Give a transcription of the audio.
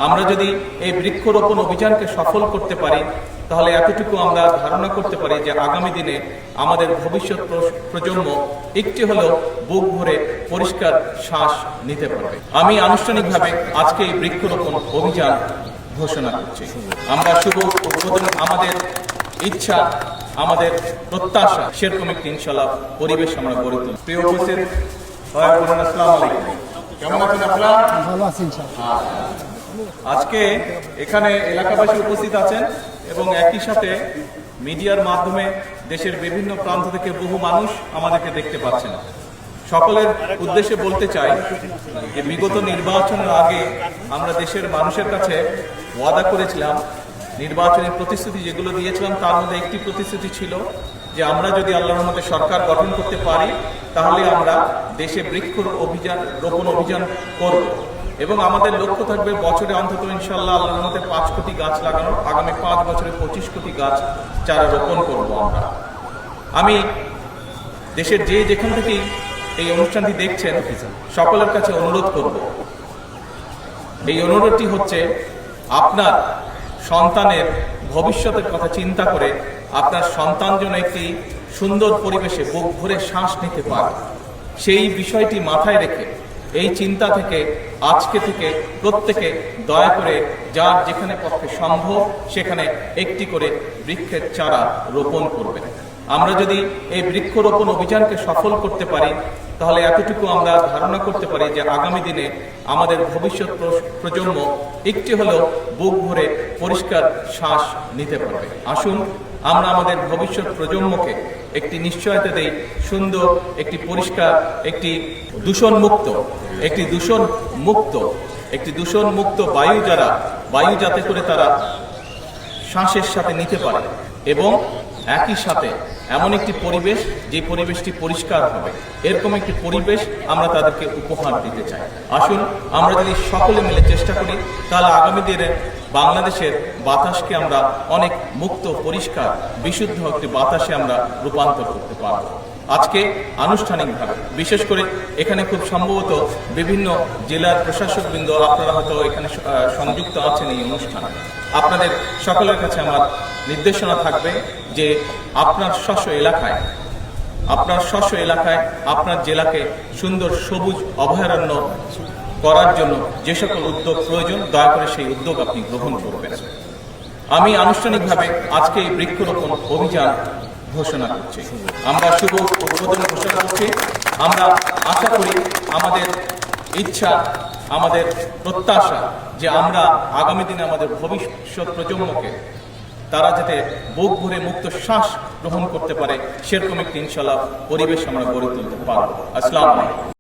আমরা যদি এই বৃক্ষরোপণ অভিযানকে সফল করতে পারি তাহলে এতটুকু আমরা ধারণা করতে পারি যে আগামী দিনে আমাদের ভবিষ্যৎ প্রজন্ম একটি হলেও বুক ভরে পরিষ্কার শ্বাস নিতে পারবে। আমি আনুষ্ঠানিকভাবে আজকে এই বৃক্ষরোপণ অভিযান ঘোষণা করছি। আমরা শুভ উদ্বোধন, আমাদের ইচ্ছা, আমাদের প্রত্যাশা সেরকম একটি ইনশাআল্লাহ পরিবেশ আমরা গড়ে তুলি। প্রিয় উপস্থিত, আসসালামু আলাইকুম, কেমন আছেন আপনারা? ভালো আছি ইনশাআল্লাহ। আজকে এখানে এলাকাবাসী উপস্থিত আছেন এবং একই সাথে মিডিয়ার মাধ্যমে দেশের বিভিন্ন প্রান্ত থেকে বহু মানুষ আমাদেরকে দেখতে পাচ্ছেন। সকলের উদ্দেশ্যে বলতে চাই যে বিগত নির্বাচনের আগে আমরা দেশের মানুষের কাছে ওয়াদা করেছিলাম, নির্বাচনের প্রতিশ্রুতি যেগুলো দিয়েছিলাম তার মধ্যে একটি প্রতিশ্রুতি ছিল যে আমরা যদি আল্লাহর রহমতে সরকার গঠন করতে পারি তাহলে আমরা দেশে বৃক্ষরোপণ অভিযান করব এবং আমাদের লক্ষ্য থাকবে বছরে অন্তত ইনশাআল্লাহ আল্লাহর রহমতে 5 কোটি গাছ লাগানোর। আগামী 5 বছরে 25 কোটি গাছ চারা রোপণ করব আমরা। আমি দেশের যেখান থেকেই এই অনুষ্ঠানটি দেখছেন সকলের কাছে অনুরোধ করব, এই অনুরোধটি হচ্ছে আপনার সন্তানের ভবিষ্যতের কথা চিন্তা করে আপনার সন্তান যেন একটি সুন্দর পরিবেশে বুক ভরে শ্বাস নিতে পারে, সেই বিষয়টি মাথায় রেখে এই চিন্তা থেকে আজকে থেকে প্রত্যেকে দয়া করে যার যেখানে পক্ষে সম্ভব সেখানে একটি করে বৃক্ষের চারা রোপণ করবেন। আমরা যদি এই বৃক্ষরোপণ অভিযানকে সফল করতে পারি তাহলে এতটুকু আমরা ধারণা করতে পারি যে আগামী দিনে আমাদের ভবিষ্যৎ প্রজন্ম একটি হলেও বুক ভরে পরিষ্কার শ্বাস নিতে পারবে। আসুন আমরা আমাদের ভবিষ্যৎ প্রজন্মকে একটি নিশ্চয়তা দেই, সুন্দর একটি পরিষ্কার, একটি দূষণমুক্ত বায়ু যাতে করে তারা শ্বাসের সাথে নিতে পারে এবং একই সাথে এমন একটি পরিবেশ যে পরিবেশটি পরিষ্কার হবে, এরকম একটি পরিবেশ আমরা তাদেরকে উপহার দিতে চাই। আসুন আমরা যদি সকলে মিলে চেষ্টা করি তাহলে আগামী দিনে বাংলাদেশের বাতাসকে আমরা অনেক মুক্ত, পরিষ্কার, বিশুদ্ধ একটি বাতাসে আমরা রূপান্তর করতে পারব। আজকে আনুষ্ঠানিকভাবে বিশেষ করে এখানে খুব সম্ভবত বিভিন্ন জেলার প্রশাসকবৃন্দ আপনারা হয়তো এখানে সংযুক্ত আছেন এই অনুষ্ঠানে। আপনাদের সকলের কাছে আমার নির্দেশনা থাকবে যে আপনার স্ব এলাকায় আপনার জেলাকে সুন্দর সবুজ অভয়ারণ্য করার জন্য যে সকল উদ্যোগ প্রয়োজন দয়া করে সেই উদ্যোগ আপনি গ্রহণ করবেন। আমি আনুষ্ঠানিকভাবে আজকে এই বৃক্ষরোপণ অভিযান ঘোষণা করছি। আমরা শুভ উদ্বোধন ঘোষণা করছি। আমরা আশা করি, আমাদের ইচ্ছা, আমাদের প্রত্যাশা যে আমরা আগামী দিনে আমাদের ভবিষ্যৎ প্রজন্মকে তারা যাতে বুক ভরে মুক্ত শ্বাস গ্রহণ করতে পারে সেরকম একটি ইনশাআল্লাহ পরিবেশ আমরা গড়ে তুলতে পারব। আসসালামু আলাইকুম।